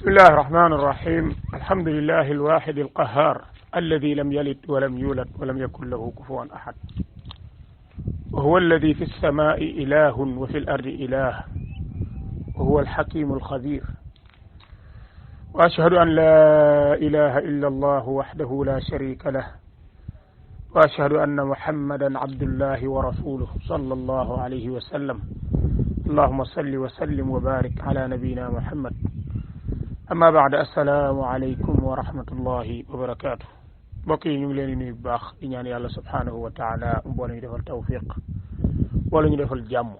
بسم الله الرحمن الرحيم. الحمد لله الواحد القهار الذي لم يلد ولم يولد ولم يكن له كفوا أحد، وهو الذي في السماء إله وفي الأرض إله، وهو الحكيم الخبير. وأشهد أن لا إله إلا الله وحده لا شريك له، وأشهد أن محمدا عبد الله ورسوله صلى الله عليه وسلم. اللهم صل وسلم وبارك على نبينا محمد. أما بعد، السلام عليكم ورحمة الله وبركاته. بقي نجلين نباخ إنيان الله سبحانه وتعالى مبولي دفع التوفيق ولا ندفع الجامو.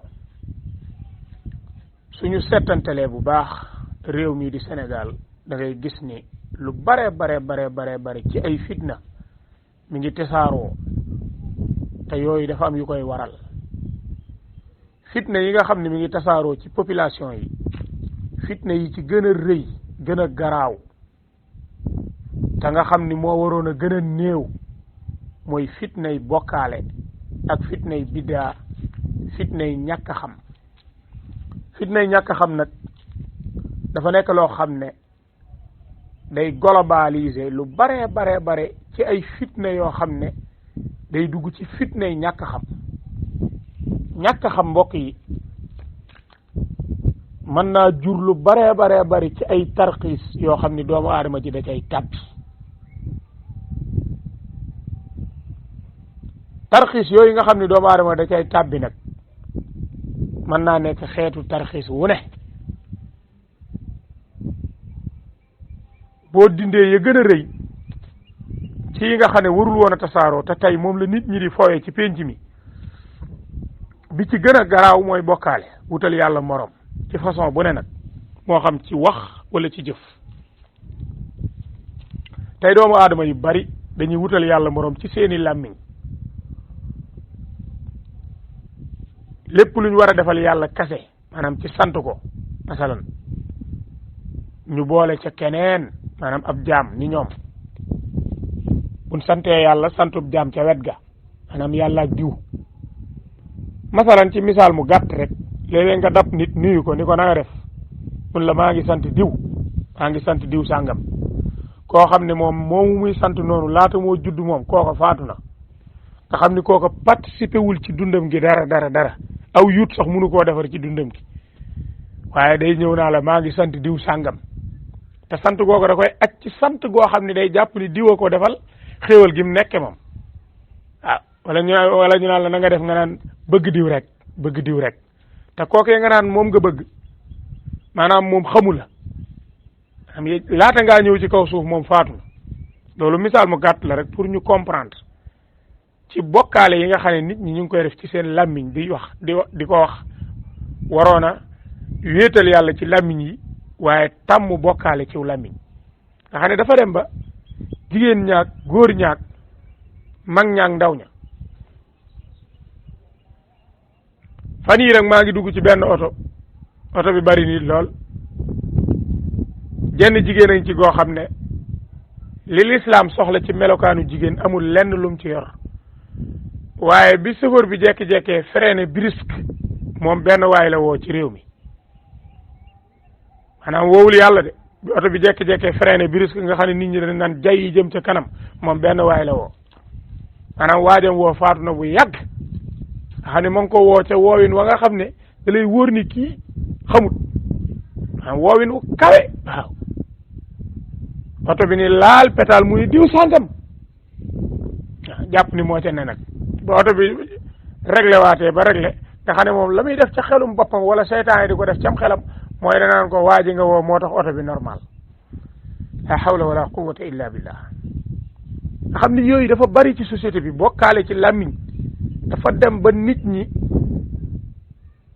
suñu setantalee bu baax réew mi di Sénégal da ngay gis ni lu bare ci ay fitna mi ngi tasaaroo te yooyu dafa am yu koy waral. fitna yi nga xam ne mi ngi tasaaroo ci population yi, fitna yi ci gën a rëy gën a garaaw te nga xam ni moo waroon a gën a néew mooy fitnay bokkaale ak fitnay biddaa, fitnay ñàkk a xam. fitnay ñàkk a xam nag dafa nekk loo xam ne day globaliser lu bare ci ay fitna yoo xam ne day dugg ci fitnay ñàkk a xam. ñàkk a xam mbokk yi mën naa jur lu bare ci ay tarxiis yoo xam ni doomu aadama ji da cay tàbbi. tarxiis yooyu nga xam ni doomu aadama da cay tàbbi nag mën naa nekk xeetu tarxiis wu ne. boo dindee ya gën a rëy ci yi nga xam ne warul woon a tasaaroo te tey moom la nit ñi di fooyee ci pénc mi, bi ci gën a garaaw mooy bokkaale, wutal yàlla morom ci façon bu ne nag, moo xam ci wax wala ci jëf. tey doomu aadama yu bari dañuy wutal yàlla morom ci seeni làmmiñ. lépp lu ñu war a defal yàlla kase, maanaam ci sant ko masalan, ñu boole ca keneen, maanaam ab jaam ni ñoom. buñ santee yàlla santub jaam ca wet ga, maanaam yàlla ak diw. masalan ci misaal mu gàtt rek, léeg-léeg nga dab nit nuyu ko ni ko na nga def, mun la maa ngi sant diw sàngam. koo xam ne moom moomu muy sant noonu laata moo judd moom kooko faatu na, nga xam ni kooko participé wul ci dundam gi dara aw yuut sax mënu koo defar ci dundam gi, waaye day ñëw naa la maa ngi sant diw sàngam. te sant googu da koy aj ci sant goo xam ne day jàpp ni diwa ko defal xéewal gi mu nekke moom. waaw wala ñu naan la na nga def nga naan bëgg diw rek te kookee nga naan moom nga bëgg, maanaam moom xamu la, xam laata ngaa ñëw ci kaw suuf moom faatu na. loolu misaal mu gàtt la rek pour ñu comprendre ci bokkaale yi nga xam ne nit ñi ñu ngi koy def ci seen làmmiñ di wax di ko wax. waroon a wéetal yàlla ci làmmiñ yi, waaye tàmm bokkaale ciw làmmiñ, nga xam ne dafa dem ba jigéen ñaak góor ñaak mag ñaak ndaw ña. fan yii rek maa ngi dugg ci benn oto bi bari nit lool. jenn jigéen a ngi ci goo xam ne li lislaam soxla ci melokaanu jigéen amul lenn lum ci yor, waaye bi chauffeur bi jekki-jekkee freiné brusque, moom benn waay la woo ci réew mi. maanaam woowul yàlla de, bi oto bi jekki-jekkee freiné brusque nga xam ne nit ñi dañ naan jay yi jëm ca kanam, moom benn waay la woo. maanaam waajam woo faatu na bu yàgg, nga xam ne ma ngi ko woo ca woowin wa nga xam ne da lay wóor ni kii xamut, maanaam woowin wu kawe. waaw oto bi ni laal pétale mu ni diw sàngam, waaw jàpp ni moo ca ne nag. ba oto bi réglé waatee ba réglé, nga xam ne moom la muy def ca xelum boppam wala seytaan yi di ko def cam xelam mooy danaan ko waaji nga woo moo tax oto bi normal. la hawla wala quwwata illa billah. nga xam ni yooyu dafa bari ci société bi, bokkaale ci làmmiñ dafa dem ba nit ñi,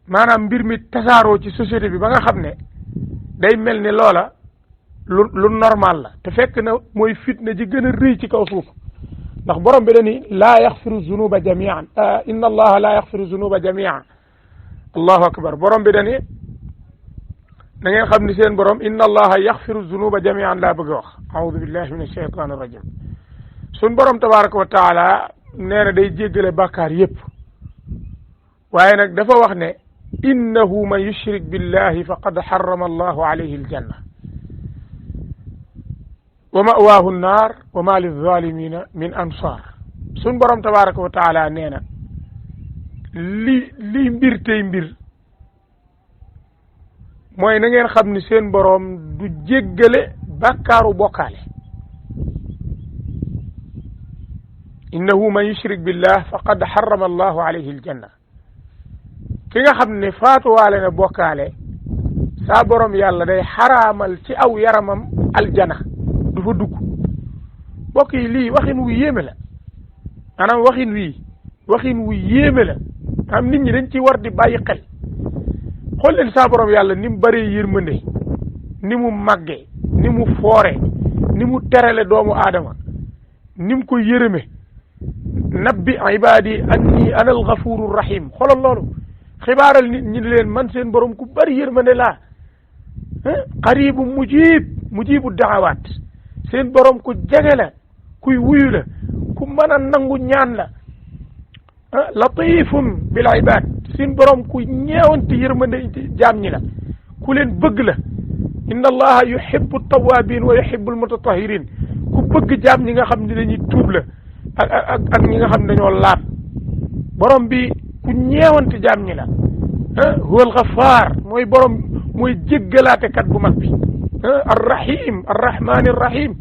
maanaam mbir mi tasaaroo ci société bi ba nga xam ne day mel ni loola lu normal la, te fekk na mooy fitna ji gën a rëy ci kaw suuf. ndax borom bi dani laa yaxfiru zunuba jamian, inna allaha laa yaxfiru zunuba jamian. allahu akbar. borom bi dani na ngeen xam ni seen borom inna allaha yaxfiru zunuba jamian laa bëgg a wax. aoudu billahi min alshaytan arrajim. sun borom tabaraka wa taala nee na day jéggale bàkkaar yépp, waaye nag dafa wax ne innahu man yushrik billahi faqad harrama allahu alayhi aljanna. wa ma'waahu naar wa ma lilzalimina min ansar sun borom tabaraka wa taala nee na li mbir tey mbir mooy na ngeen xam ni seen borom du jéggale bàkkaaru bokkaale innahu man yushrik billah faqad harrama allahu alayhi aljanna ki nga xam ne faatuwaale na bokkaale saa borom yàlla day xaraamal ci aw yaramam aljana du fa dugg bokk yi lii waxin wu yéeme la maanaam waxin wu yéeme la am nit ñi dañ ci war di bàyyi xel xool leen saa borom yàlla ni mu bëree yërmande ni mu màggee ni mu foore ni mu terale doomu aadama ni mu ko yërëme nabbi ibadi anni ana alghafuru rahim xoolal loolu xibaaral nit ñi leen man seen borom ku bëri yërmande laa qaribu mujibu daawaat seen borom ku jege la kuy wuyu la ku mën a nangu ñaan la latifun bil ibad seen borom ku ñeewanti yërmande jaam ñi la ku leen bëgg la inna allaha yuhibbu tawabin wa yuhibbu almutatahirin ku bëgg jaam ñi nga xam ne dañuy tuub la ak ñi nga xam ne dañoo laab borom bi ku ñeewanti jaam ñi la huwa alghaffar mooy borom mooy jéggalaate kat bu mag bi arrahim arrahmani arrahim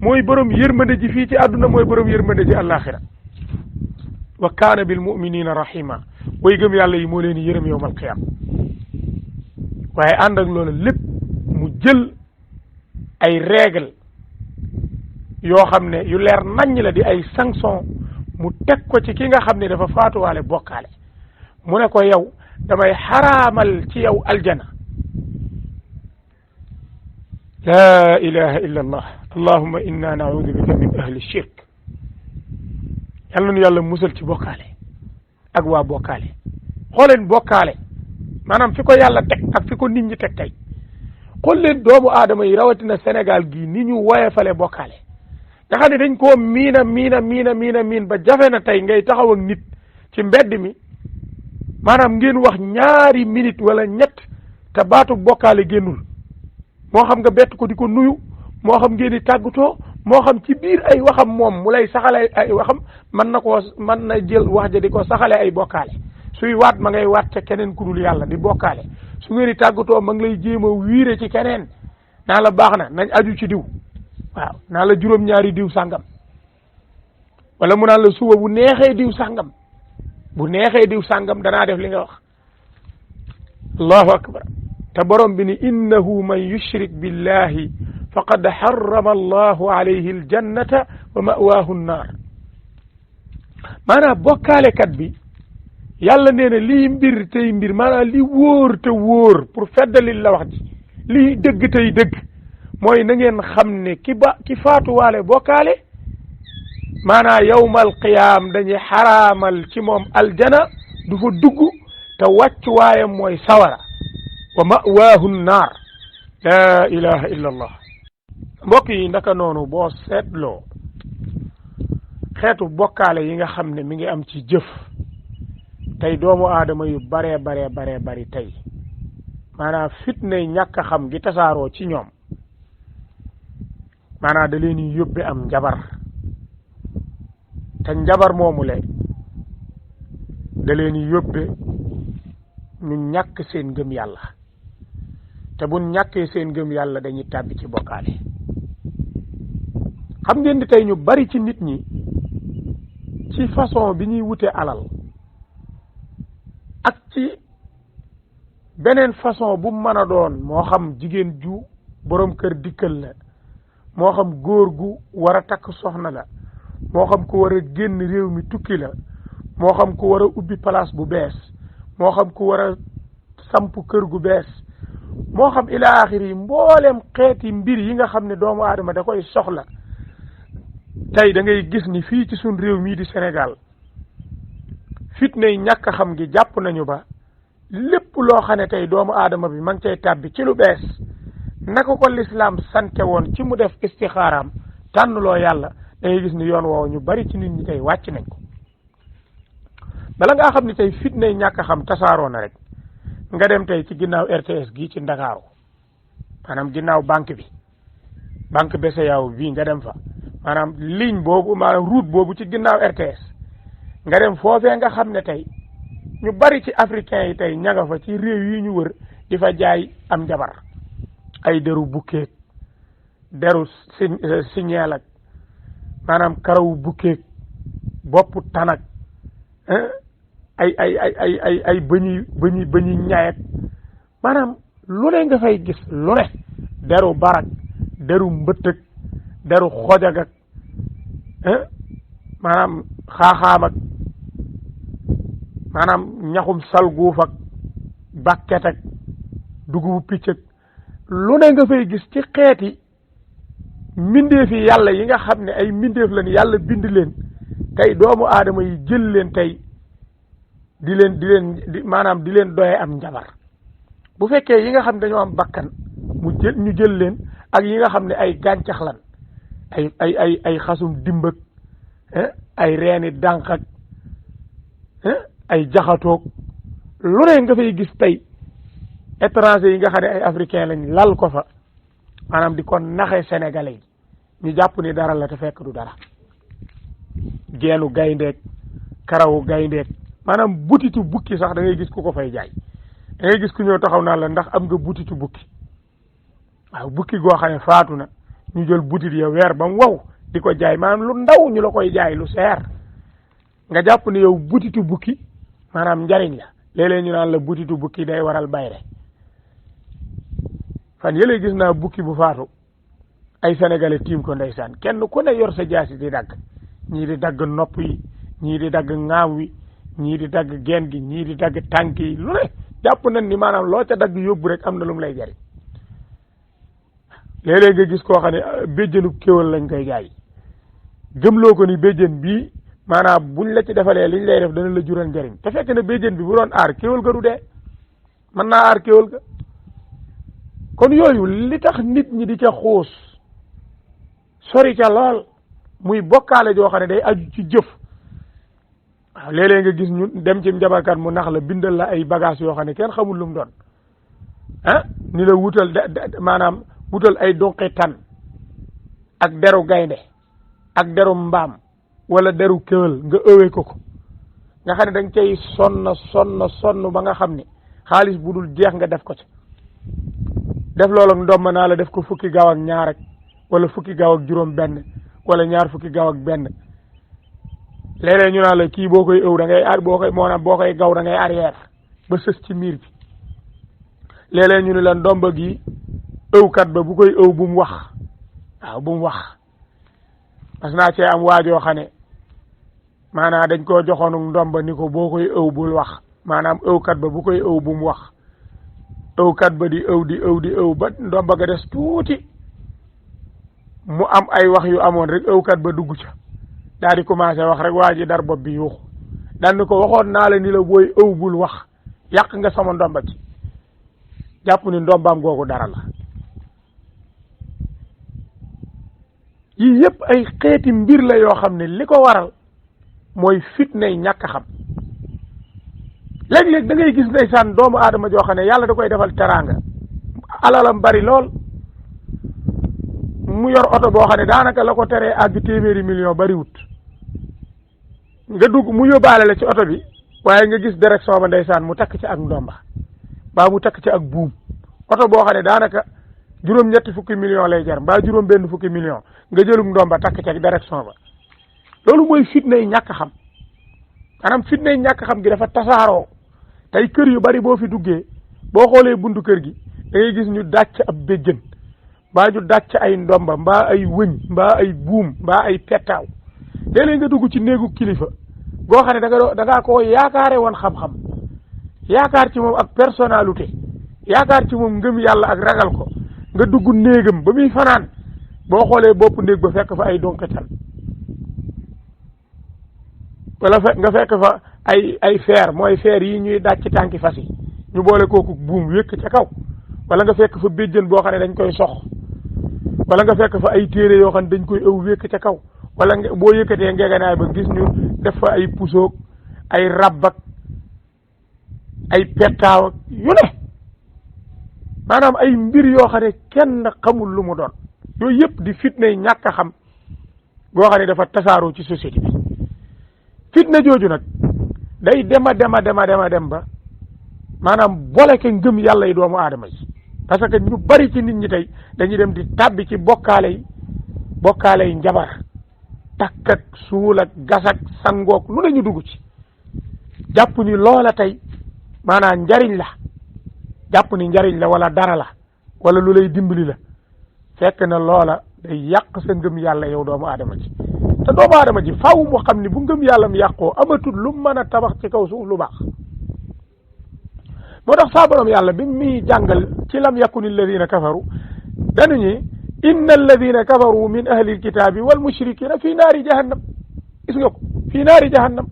mooy borom yërmande ji fii ci àdduna mooy borom yërmande ji àllaaxira wa kaana bil muminina rahima way gëm yàlla yi moo leen yërëm yowmal qiyaama waaye ànd ak loolu lépp mu jël ay règle yoo xam ne yu leer naññ la di ay sanction mu teg ko ci ki nga xam ne dafa faatuwaale bokkaale mu ne ko yow damay xaraamal ci yow aljana la ilaha illa allah allahumma inna naudu bika min ahli shirk yàlla nu yàlla musal ci bokkaale ak waa bokkaale xooleen bokkaale maanaam fi ko yàlla teg ak fi ko nit ñi teg tey xool leen doomu aadama yi rawatina Sénégal gii ni ñu woyefale bokkaale nga xam ne dañ koo miin ba jafe na tey ngay taxaw ak nit ci mbedd mi maanaam ngeen wax ñaari minute wala ñett te baatu bokkaale génnul moo xam nga bett ko di ko nuyu moo xam ngeen di tàggatoo moo xam ci biir ay waxam moom mu lay saxale ay waxam mën na jël wax ja di ko saxale ay bokkaale suy waat ma ngay waat ca keneen ku dul yàlla di bokkaale su ngeen di tàggatoo ma ngi lay jéem a wiire ci keneen naa la baax na nañ aju ci diw waaw naa la juróom-ñaari diw sàngam wala mu naan la suba bu neexee diw sàngam danaa def li nga wax allahu akbar te borom bi ni innahu man yushrik billahi faqad harrama allahu alayhi aljannata wa ma'waahu nnaar maanaam bokkaalekat bi yàlla nee na lii mbir tey mbir maanaam li wóor te wóor pour feddalil la wax ji lii dëgg tey dëgg mooy na ngeen xam ne ki faatuwaale bokkaale maanaam yawmal qiyaam dañuy xaraamal ci moom aljana du fa dugg te wàccuwaayam mooy sawara wa ma'waahu nnaar la ilaha illa allah mbokk yi ndaka noonu boo seetloo xeetu bokkaale yi nga xam ne mi ngi am ci jëf tey doomu aadama yu baree bari tey maanaam fitnay ñàkk a xam gi tasaaroo ci ñoom maanaam da leen yóbbe am njabar te njabar moomu le da leen yóbbe ñu ñàkk seen ngëm yàlla te bu ñàkkee seen ngëm yàlla dañuy tàbbi ci bokkaale xam ngeen di tey ñu bari ci nit ñi ci façon bi ñuy wute alal ak ci beneen façon bu mën a doon moo xam jigéen ju borom kër dikkal la moo xam góor gu war a takk soxna la moo xam ku war a génn réew mi tukki la moo xam ku war a ubbi place bu bees moo xam ku war a samp kër gu bees moo xam ila axiri yi mboolem xeeti mbir yi nga xam ne doomu aadama da koy soxla tey da ngay gis ni fii ci suñ réew mii di Sénégal fitnay ñàkk a xam gi jàpp nañu ba lépp loo xam ne tey doomu aadama bi ma ngi cay tàbbi ci lu bees naka ko lislaam sante woon ci mu def istixaaraam tànnloo yàlla da ngay gis ni yoon woowu ñu bari ci nit ñi tey wàcc nañ ko bala ngaa xam ni tey fitnay ñàkk a xam tasaaroo na rek nga dem tey ci ginnaaw RTS gii ci Ndakaaru maanaam ginnaaw banque bi banque BCEAO bii nga dem fa maanaam ligne boobu maanaam route boobu ci ginnaaw RTS nga dem foofee nga xam ne tey ñu bari ci africain yi tey ña nga fa ci réew yi ñu wër di fa jaay am njabar ay deru bukkeeg deru signeel ak maanaam karawu bukkeeg boppu tanak ay bëñi ñaayet maanaam lu ne nga fay gis lu ne deru barak deru mbëttëg deru xojag ak maanaam xaaxaam ak maanaam ñaxum salguuf ak bàkket ak dugubu picc ak lu ne nga fay gis ci xeeti mbindeef yi yàlla yi nga xam ne ay mbindeef lañ yàlla bind leen tey doomu aadama yi jël leen tey di leen doye am njabar bu fekkee yi nga xam ne dañoo am bakkan ñu jël leen ak yi nga xam ne ay gàncax lan ay xasum dimbak ay reeni dànq ak ay jaxatoog lu ne nga fay gis tey étranger yi nga xam ne ay africain lañ lal ko fa maanaam di ko naxe sénégalais yi ñu jàpp ni dara la te fekk du dara geenu gayndeek karawu gayndeek maanaam butitu bukki sax da ngay gis ku ko fay jaay da ngay gis ku ñëw taxaw naa la ndax am nga butitu bukki waaw bukki goo xam ne faatu na ñu jël butit ya weer ba mu wow di ko jaay maanaam lu ndaw ñu la koy jaay lu seer nga jàpp ni yow butitu bukki maanaam njariñ la léeg-léeg ñu naan la butitu bukki day waral bayre fan yële gis naa bukki bu faatu ay sénégalais tiim ko ndeysaan kenn ku ne yor sa jaasi di dagg ñii di dagg nopp yi ñii di dagg ŋaaw wi ñii di dagg geen gi ñii di dagg tànk yi lu ne jàpp nañ ni maanaam loo ca dagg yóbbu rek am na lu mu lay jariñ léeg-léeg nga gis koo xam ne béjjënu kéwal lañ koy jaay gëmloo ko ni béjjën bii maanaam buñ la ci defalee liñ lay def dana la jural njariñ te fekk na béjjën bi bu doon aar kéwal ga du dee mën naa aar kéwal ga kon yooyu li tax nit ñi di ca xuus sori ca lool muy bokkaale joo xam ne day aju ci jëf waaw léeg-léeg nga gis ñu dem ci njabarkat mu nax la bindal la ay bagage yoo xam ne kenn xamul lu mu doon ni la wutal maanaam wutal ay donqi tan ak deru gaynde ak deru mbaam wala deru kéwél nga ëwee ko nga xam ne dañ cay sonn ba nga xam ne xaalis bu dul jeex nga def ko ci def loolu ak ndomba naa la def ko fukki gaaw ak ñaar ak wala fukki gaaw ak juróom benn wala ñaar fukki gaaw ak benn léeg-léeg ñu naan la kii boo koy ëw da ngay boo koy gaw da ngay arrière ba sës ci miir bi léeg-léeg ñu ne la ndomba gi ëwkat ba bu koy ëw bu mu wax waaw bu mu wax parce que naa cee am waajoo xam ne maanaam dañ koo joxoonu ndomba ni ko boo koy ëw bul wax maanaam ëwkat ba bu koy ëw bu mu wax ëwkat ba di ëw ba ndomba ga des tuuti mu am ay wax yu amoon rek ëwkat ba dugg ca daal di commencé wax rek waa ji dar bopp bi yuuxu daan ni ko waxoon naa la ni la booy ëw bul wax yàq nga sama ndomba ci jàpp ni ndombaam googu dara la yii yëpp ay xeeti mbir la yoo xam ne li ko waral mooy fitnay ñàkk xam léeg-léeg da ngay gis ndeysaan doomu aadama joo xam ne yàlla da koy defal teraanga alalam bari lool mu yor oto boo xam ne daanaka la ko teree àgg téeméeri million bariwut nga dugg mu yóbbaale la ci oto bi waaye nga gis direction ba ndeysaan mu takk ci ak ndomba mbaa mu takk ci ak buum oto boo xam ne daanaka juróom-ñetti fukki million lay jar mbaa juróom benn fukki million nga jëlum ndomba takk ci ak direction ba loolu mooy fitnay ñàkk xam maanaam fitnay ñàkk xam gi dafa tasaaroo tey kër yu bari boo fi duggee boo xoolee buntu kër gi da ngay gis ñu dàcc ab béjjën mbaa ñu dàcc ay ndomba mbaa ay wëñ mbaa ay buum mbaa ay pettaaw léeg-léeg nga dugg ci néegu kilifa goo xam ne da ngaa ko yaakaare woon xam-xam yaakaar ci moom ak personnalité yaakaar ci moom ngëm yàlla ak ragal ko nga dugg néegam ba muy fanaan boo xoolee bopp néeg ba fekk fa ay donkatal wala nga fekk fa ay feer mooy feer yi ñuy dàcc ci tànki fas yi ñu boole kooku buum wékk ca kaw wala nga fekk fa béjjën boo xam ne dañ koy sox wala nga fekk fa ay téere yoo xam ne dañ koy ëw wékk ca kaw wala boo yëkkatee ngeeganaay ba gis ñu def fa ay pusoog ay rabbak ay pettaaw ak yu ne maanaam ay mbir yoo xam ne kenn xamul lu mu doon yooyu yëpp di fitnay ñàkk a xam goo xam ne dafa tasaaroo ci société bi fitna jooju nag day dem ba maanaam boleke ngëm yàlla yi doomu aadama yi parce que ñu bari ci nit ñi tey dañuy dem di tàbbi ci bokkaale yi njabar takk ak suul ak gas ak sangook lu ne ñu dugg ci jàpp ni loola tey maanaam njariñ la wala dara la wala lu lay dimbali la fekk na loola day yàq sa ngëm yàlla yow doomu aadama ji te doomu aadama ji faaw mu xam ni bu ngëm yàlla mu yàqoo amatul lu mën a tabax ci kaw suuf lu baax moo tax saa borom yàlla bi muy jàngal ci lam yakuni alladina kafaru dañu inna alladina kafaru min ahli alkitabi wal mushrikina fi naari jahannam gis nga ko fi naari jahannam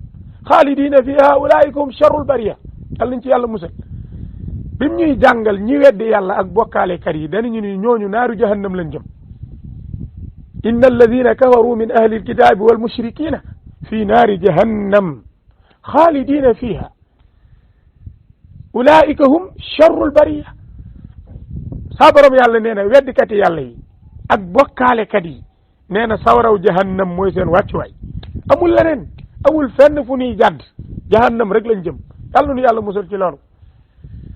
xaalidina fiha ulaika hum charrul bariya yàlla nañ ci yàlla musal bi mu ñuy jàngal ñi weddi yàlla ak bokkaalekat yi dañu ni ñooñu naaru jahannam lañ jëm inna alladina kafaru min ahli alkitabi wal mushrikina fi naari jahannam xaalidina fiha ulaika hum charrul bariya saa borom yàlla nee na weddikat yi yàlla yi ak bokkaalekat yi nee na sawaraw jahannam mooy seen wàccuwaay amul leneen amul fenn fu ñuy jàdd jahannam rek lañ jëm yàlla nu yàlla musal ci loolu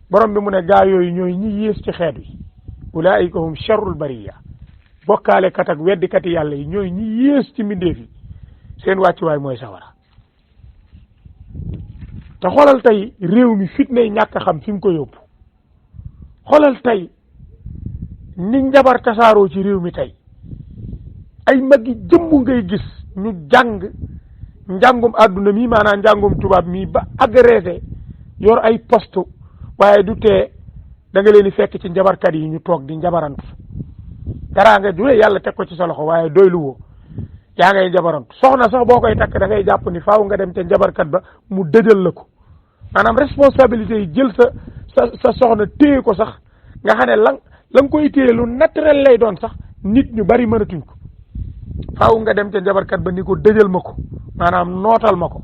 borom bi mu ne gaa yooyu ñooy ñi yées ci xeet wi ulaika hum charrul bariya bokkaalekat ak weddikat yi yàlla yi ñooy ñi yées ci mbindeef yi seen wàccuwaay mooy sawara te xoolal tey réew mi fitnay ñàkk xam fi mu ko yóbbu xoolal tey ni njabar tasaaroo ci réew mi tey ay magi jëmm ngay gis ñu jàng njàngum àdduna mi maanaam njàngum tubaab mi ba agressé yor ay poste waaye du tee da nga leen di fekk ci njabarkat yi ñu toog di njabarantu teraanga ju ne yàlla teg ko ci sa loxo waaye doylu woo yaa ngay njabarantu soxna sax boo koy takk da ngay jàpp ni faaw nga dem ca njabarkat ba mu dëjal la ko maanaam responsabilité yi jël sa soxna téye ko sax nga xam ne la nga koy téye lu naturel lay doon sax nit ñu bari mënatuñ ko faaw nga dem ca njabarkat ba ni ko dëjal ma ko maanaam nootal ma ko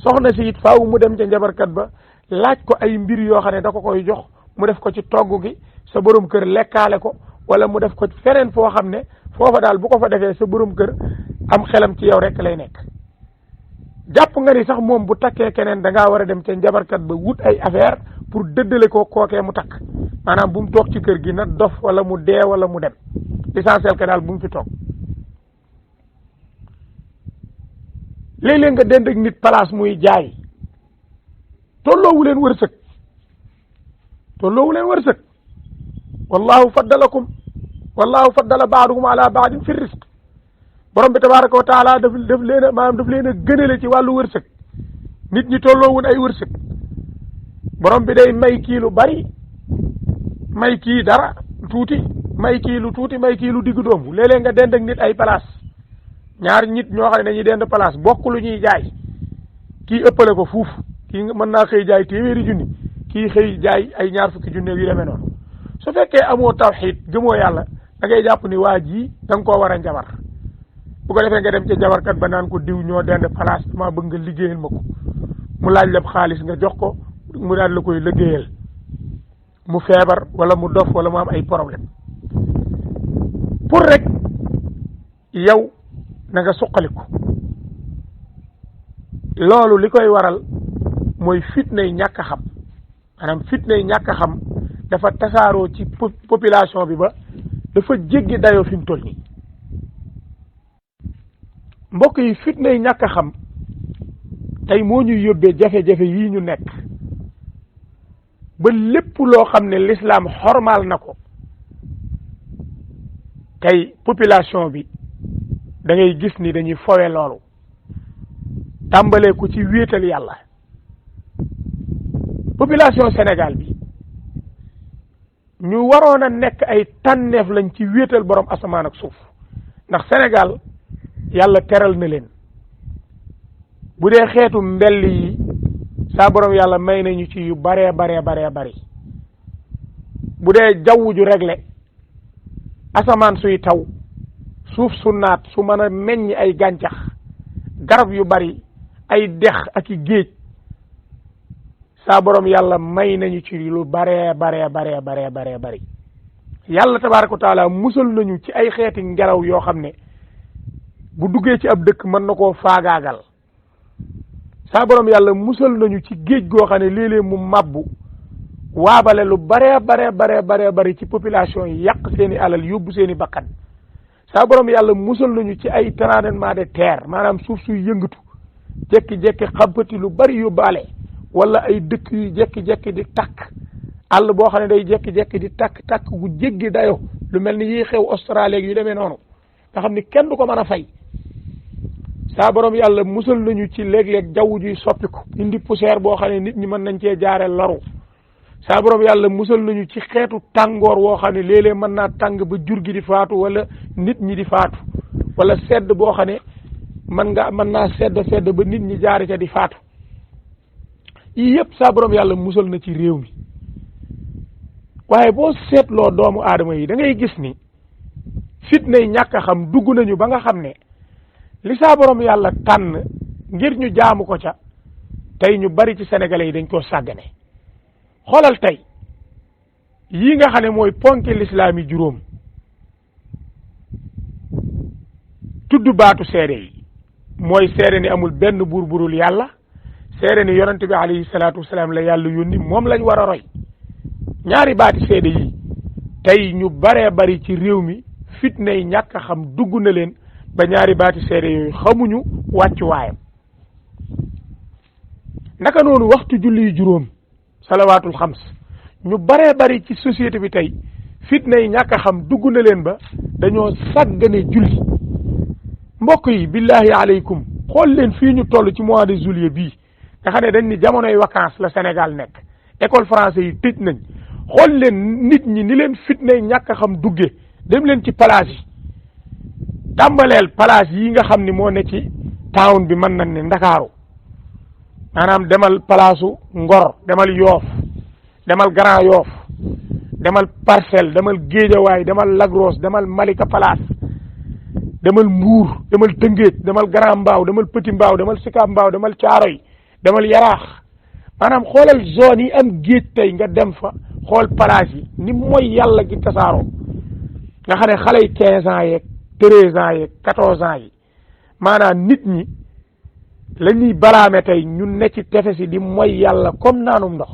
soxna si it faaw mu dem ca njabarkat ba laaj ko ay mbir yoo xam ne da ko koy jox mu def ko ci togg gi sa borom kër lekkaale ko wala mu def ko feneen foo xam ne foofa daal bu ko fa defee sa borom kër am xelam ci yow rek lay nekk jàpp nga ni sax moom bu takkee keneen da ngaa war a dem ca njabarkat ba wut ay affaire pour dëddale ko kookee mu takk maanaam bu mu toog ci kër gi na dof wala mu dee wala mu dem l'essentiel que daal bu mu fi toog léeg-léeg nga dend ak nit place muy jaay tolloowu leen wërsëg wallahu faddala baadukum ala baadin fi risq borom bi tabaraka wa taala daf leen a maanaam daf leen a gënale ci wàllu wërsëg nit ñi tolloowun ay wërsëg borom bi day may kii lu bari may kii dara tuuti may kii lu tuuti may kii lu diggu doomu léeg-léeg nga dend ak nit ay place ñaar nit ñoo xam ne dañuy dend place bokk lu ñuy jaay kii ëppale ko fuuf kii mën naa xëy jaay téeméeri junni kii xëy jaay ay ñaar fukki junne yu demee noonu su fekkee amoo tawxiid gëmoo yàlla da ngay jàpp ni waa ji da nga koo war a njabar bu ko defee nga dem ca njabarkat ba naan ko diw ñoo dend place dama bëgg nga liggéeyal ma ko mu laaj la xaalis nga jox ko mu daal la koy liggéeyal mu feebar wala mu dof wala mu am ay problème pour rek yow na nga suqaliku loolu li koy waral mooy fitnay ñàkk a xam maanaam fitnay ñàkk a xam dafa tasaaroo ci population bi ba dafa jéggi dayoo fi mu toll nii mbokk yi fitnay ñàkk a xam tey moo ñuy yóbbee jafe-jafe yii ñu nekk ba lépp loo xam ne l'islam xormaal na ko tey population bi da ngay gis ni dañuy fowe loolu tàmbalee ko ci wéetal yàlla population Sénégal bi ñu waroon a nekk ay tànneef lañ ci wéetal borom asamaan ak suuf ndax Sénégal yàlla teral na leen bu dee xeetu mbell yi saa borom yàlla may nañu ci yu baree bari bu dee jaww ju réglé asamaan suy taw suuf su naat su mën a meññ ay gàncax garab yu bari ay dex ak i géej saa borom yàlla may nañu ci lu baree bari yàlla tabaaraka wa taala musal nañu ci ay xeeti ngelaw yoo xam ne bu duggee ci ab dëkk mën na koo faagaagal saa borom yàlla musal nañu ci géej goo xam ne léeg-léeg mu mabbu waabale lu bare bari ci population yi yàq seeni alal yóbbu seeni bakkan saa borom yàlla musal nañu ci ay tremblement de terre maanaam suuf suy yëngatu jekki-jekki xampati lu bari yóbbaale wala ay dëkk yu jekki-jekki di takk àll boo xam ne day jekki-jekki di takk gu jéggi dayo lu mel ni yi xew Australie yu demee noonu nga xam ni kenn du ko mën a fay saa borom yàlla musal nañu ci léeg-léeg jaww juy soppiku indi poussière boo xam ne nit ñi mën nañ cee jaare loru saa borom yàlla musal nañu ci xeetu tàngoor woo xam ne léeg-léeg mën naa tàng ba jur gi di faatu wala nit ñi di faatu wala sedd boo xam ne mën naa sedd ba nit ñi jaare ca di faatu yii yëpp saa borom yàlla musal na ci réew mi waaye boo seetloo doomu aadama yi da ngay gis ni fitna yi ñàkk a xam dugg nañu ba nga xam ne li saa borom yàlla tànn ngir ñu jaamu ko ca tey ñu bari ci sénégalais yi dañ koo sàggane xoolal tey yii nga xam ne mooy ponki lislaam yi juróom tudd baatu seede yi mooy seede ni amul benn buur burul yàlla seede ni yonent bi alayhi salaatu wasalaam la yàlla yónni moom lañ war a roy ñaari baati seede yi tey ñu baree bari ci réew mi fitna yi ñàkk a xam dugg na leen ba ñaari baati seede yooyu xamuñu wàccu waayam naka noonu waxtu julli yu juróom salawaatul xams ñu baree bari ci société bi tey fitna yi ñàkk a xam dugg na leen ba dañoo sàggane julli mbokk yi billahi aleykum xool leen fii ñu toll ci mois de juillet bii nga xam ne dañ ni jamonoy vacances la Sénégal nekk école français yi tëj nañ xool leen nit ñi ni leen fitna yi ñàkk a xam dugge dem leen ci place yi tàmbaleel place yi nga xam ni moo ne ci town bi mën nañ ne Ndakaaru maanaam demal palaasu Ngor demal Yoof demal Grand Yoof demal Parcelles demal Géejawaay demal Lagros demal Malika Place demal Mbuur demal Tëngéej demal Grand Mbaaw demal Petit Mbaaw demal Sicap Mbaaw demal Caaroy demal Yaraax maanaam xoolal zone yi am géej tey nga dem fa xool place yi ni mooy yàlla gi tasaaroo nga xam ne xale yi 15 ans yeeg 13 ans yeeg 14 ans yi maanaam nit ñi la ñuy balaame tey ñun ne ci tefes yi di mooy yàlla comme naanum ndox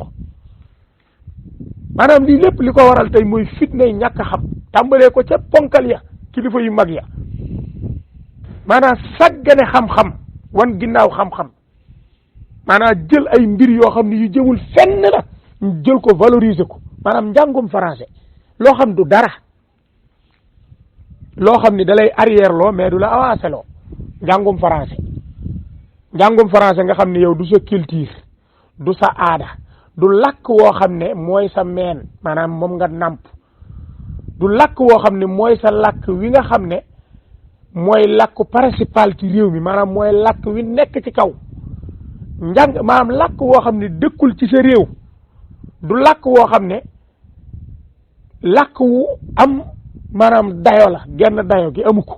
maanaam lii lépp li ko waral tey mooy fitna yi ñàkk a xam tàmbalee ko ca ponkal ya kilifa yu mag ya maanaam sàggane xam-xam wan ginnaaw xam-xam maanaam jël ay mbir yoo xam ne yu jëmul fenn la ñu jël ko valoriser ko maanaam njàngum français loo xam du dara loo xam ni da lay arrière loo mais du la avancé loo njàngum français nga xam ne yow du sa culture du sa aada du làkk woo xam ne mooy sa meen maanaam moom nga nàmp du làkk woo xam ne mooy sa làkk wi nga xam ne mooy làkku principal ci réew mi maanaam mooy làkk wi nekk ci kaw njàng maanaam làkk woo xam ne dëkkul ci sa réew du làkk woo xam ne làkk wu am maanaam dayo la genn dayo gi amu ko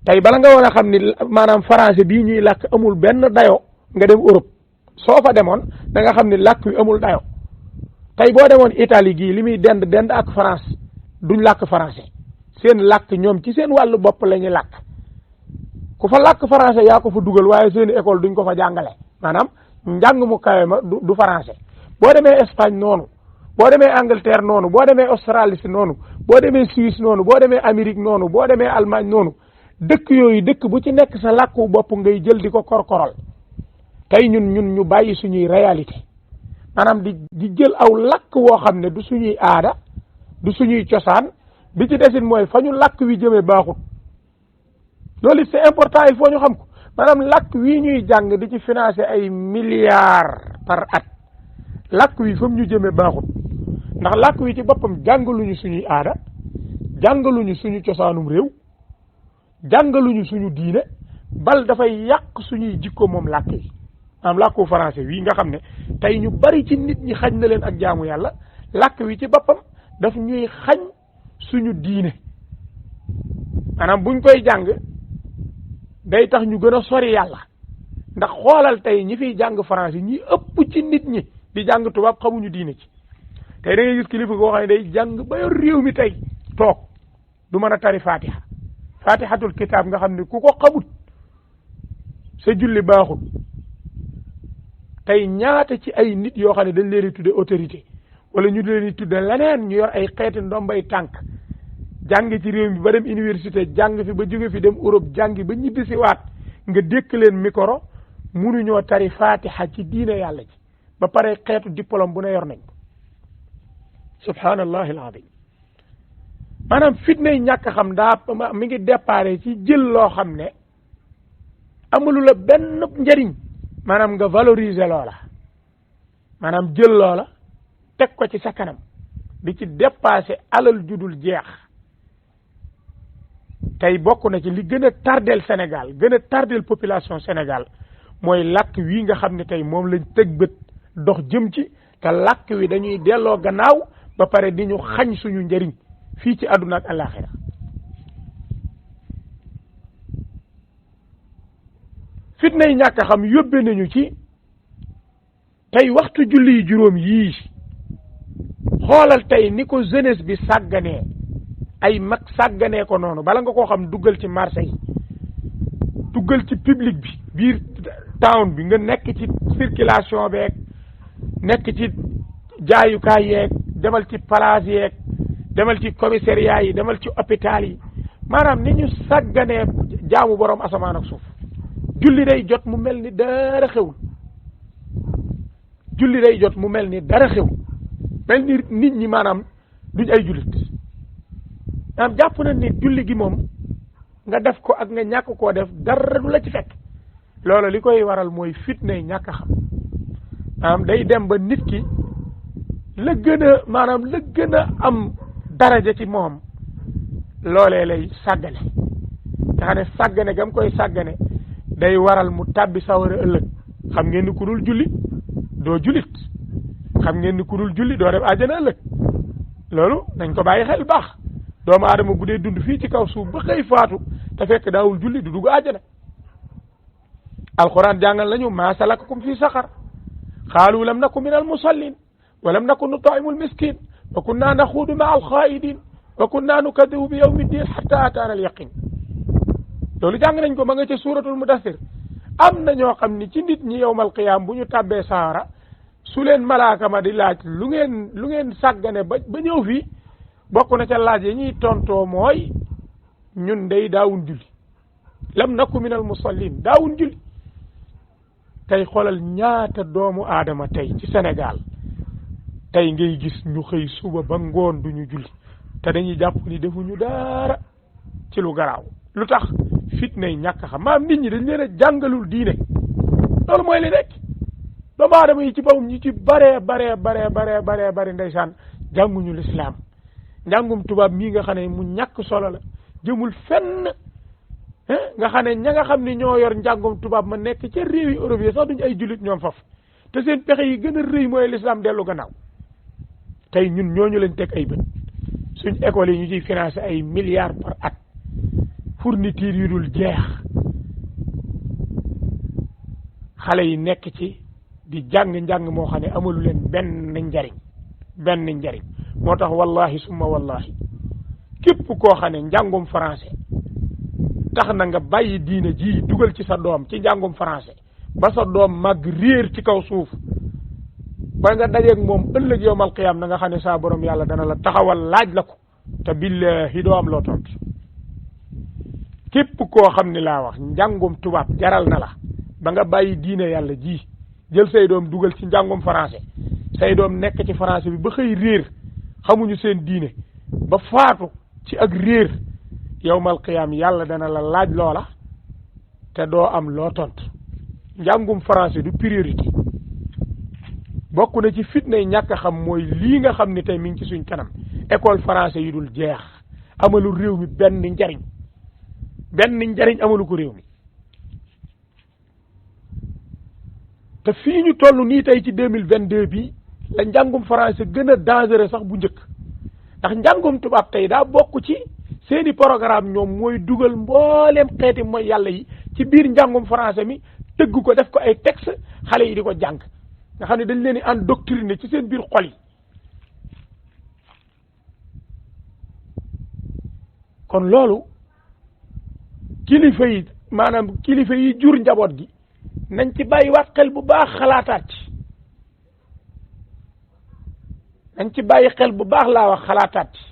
tey bala nga war a xam ni maanaam français bii ñuy làkk amul benn dayo nga dem Europe soo fa demoon da nga xam ni làkk wi amul dayo tey boo demoon Italie gii li muy dend ak France duñ làkk français seen làkk ñoom ci seen wàllu bopp la ñuy làkk ku fa làkk français yaa ko fa dugal waaye seen école duñ ko fa jàngale maanaam njàng mu kawe ma du français boo demee Espagne noonu boo demee Angleterre noonu boo demee Australie si noonu boo demee Suisse noonu boo demee Amérique noonu boo demee Allemagne noonu dëkk yooyu dëkk bu ci nekk sa làkku bopp ngay jël di ko korkoral tey ñun ñu bàyyi suñuy réalité maanaam di jël aw làkk woo xam ne du suñuy aada du suñuy cosaan bi ci desin mooy fa ñu làkk wi jëmee baaxut loolu c'est important il faut ñu xam ko maanaam làkk wi ñuy jàng di ci financer ay milliards par at làkk wi fa mu ñu jëmee baaxut ndax làkk wi ci boppam jàngaluñu suñuy aada jàngaluñu suñu cosaanum réew jàngaluñu suñu diine bal dafay yàq suñuy jikko moom làkk yi maanaam làkku français wi nga xam ne tey ñu bari ci nit ñi xañ na leen ak jaamu yàlla làkk wi ci boppam daf ñuy xañ suñu diine maanaam buñ koy jàng day tax ñu gën a sori yàlla ndax xoolal tey ñi fiy jàng français ñi ëpp ci nit ñi di jàng tubaab xamuñu diine ci tey da ngay gis kilifa goo xam ne day jàng ba yor réew mi tey toog du mën a tari fatiha fatihatul kitab nga xam ne ku ko xamut sa julli baaxul tey ñaata ci ay nit yoo xam ne dañ leen di tudde autorité wala ñu leen di tudde leneen ñu yor ay xeeti ndombay tànk jàng ci réew mi ba dem université jàng fi ba jóge fi dem Europe jàngi ba ñibbisi waat nga dékk leen micro munuñoo tari fatiha ci diine yàlla ji ba pare xeetu diplôme bu ne yor nañ ko subhanallahi alazim maanaam fitnay ñàkk xam daa mi ngi déparé ci jël loo xam ne amulu la benn njëriñ maanaam nga valoriser loola maanaam jël loola teg ko ci sa kanam di ci dépassé alal judul jeex tey bokk na ci li gën a tardel Sénégal gën a tardel population Sénégal mooy làkk wi nga xam ne tey moom lañ tëg bët dox jëm ci te làkk wi dañuy delloo gannaaw ba pare di ñu xañ suñu njëriñ fii ci àdduna ak àllaaxira fitna yi ñàkk xam yóbbe nañu ci tey waxtu julli juróom yii xoolal tey ni ko jeunesse bi sàgganee ay mag sàgganee ko noonu bala nga koo xam duggal ci marché yi duggal ci public bi biir town bi nga nekk ci circulation beeg nekk ci jaayukaay yeeg demal ci place yeeg demal ci commissariat yi demal ci hôpital yi maanaam ni ñu sàgganee jaamu borom asamaan ak suuf julli day jot mu mel ni dara xewul julli day jot mu mel ni dara xewul mel ni nit ñi maanaam duñ ay jullit maanaam jàpp na ni julli gi moom nga def ko ak nga ñàkk koo def dara du la ci fekk loolu li koy waral mooy fitnay ñàkk xam maanaam day dem ba nit ki la gën a maanaam la gën a am daraja ci moom loolee lay sàggane nga xam ne sàggane gam koy sàggane day waral mu tàbbi sawara ëllëg xam ngeen ni ku dul julli doo jullit xam ngeen ni ku dul julli doo dem àjjana ëllëg loolu nañ ko bàyyi xel baax doomu aadama bu dee dund fii ci kaw suuf ba xëy faatu te fekk daawul julli du dugg àjjana alquran jàngal nañu maa salakakum fii saqar qaalu lam naku min al musallin wa lam naku nut'imu al miskin wa kunna naxuudu ma al xaa'idin wa kunna nukadibu bi yawmi ddin hatta ataana al yaqin loolu jàng nañ ko ma nga ca suuratul mudassir am na ñoo xam ni ci nit ñi yawmal qiyaam bu ñu tàbbee saara su leen malaaka ma di laaj lu ngeen sàggane ba ñëw fii bokk na ca laaj yi ñuy tontoo mooy ñun day daawun julli lam naku min al musallin daawun julli tey xoolal ñaata doomu aadama tey ci Sénégal tey ngay gis ñu xëy suba ba ngoon duñu julli te dañuy jàpp ni defuñu dara ci lu garaaw lu tax fitna yi ñàkk xam maam nit ñi dañ leen a jàngalul diine loolu mooy li nekk doomu aadama yi ci bawum ñu ci bare ndeysaan jànguñu lislaam njàngum tubaab mii nga xam ne mu ñàkk solo la jëmul fenn nga xam ne ña nga xam ne ñoo yor njàngum tubaab ma nekk ca réew yi Europe yi sax duñu ay jullit ñoom faf te seen pexe yi gën a rëy mooy lislaam dellu gannaaw tey ñun ñooñu lañ teg ay bët suñ école yi ñu ciy financé ay milliards par at fourniture yu dul jeex xale yi nekk ci di jàng moo xam ne amalu leen benn njariñ moo tax wallahi summa wallahi képp koo xam ne njàngum français tax na nga bàyyi diine ji dugal ci sa doom ci njàngum français ba sa doom màgg réer ci kaw suuf ba nga dajeeg moom ëllëg yowmal qiyaam na nga xam ne saa borom yàlla dana la taxawal laaj la ko te billahi doo am loo tontu képp koo xam ne laa wax njàngum tubaab jaral na la ba nga bàyyi diine yàlla ji jël say doom dugal ci njàngum français say doom nekk ci français bi ba xëy réer xamuñu seen diine ba faatu ci ak réer yowmal qiyaam yàlla dana la laaj loola te doo am loo tontu njàngum français du priorité bokk na ci fitna yi ñàkk xam mooy lii nga xam ne tey mi ngi ci suñ kanam école français yi dul jeex amalu réew mi benn njariñ amalu ko réew mi te fii ñu toll nii tey ci 2022 bi la njàngum français gën a dangereux sax bu njëkk ndax njàngum tubaab tey daa bokk ci seeni programme ñoom mooy dugal mbooleem xeeti mooy yàlla yi ci biir njàngum français mi tëgg ko def ko ay texte xale yi di ko jàng nga xam ne dañ leen di endoctriner ci seen biir xol yi kon loolu kilifa yi maanaam kilifa yi jur njaboot gi nañ ci bàyyiwaat xel bu baax xalaataat ci nañ ci bàyyi xel bu baax laa wax xalaataat ci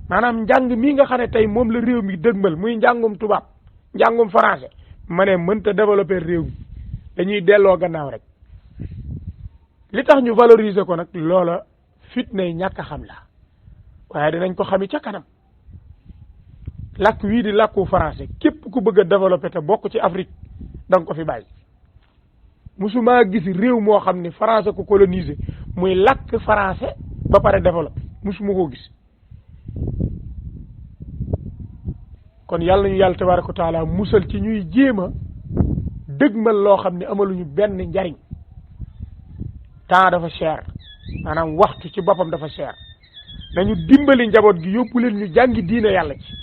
maanaam njàng mii nga xam ne tey moom la réew mi dëgmal muy njàngum tubaab njàngum français ma ne mënta développer réew mi dañuy delloo gannaaw rek li tax ñu valoriser ko nag loola fitnay ñàkk a xam la waaye dinañ ko xami ca kanam làkk wii di làkku français képp ku bëgg a développer te bokk ci Afrique da nga ko fi bàyyi musuma gis réew moo xam ne français ko coloniser muy làkk français ba pare développer musuma koo gis kon yàlla nañu yàlla tabaraka wa taala musal ci ñuy jéem a dëgmal loo xam ne amaluñu benn njariñ temps dafa cher maanaam waxtu ci boppam dafa cher nañu dimbali njaboot gi yóbbu leen ñu jàngi diine yàlla ci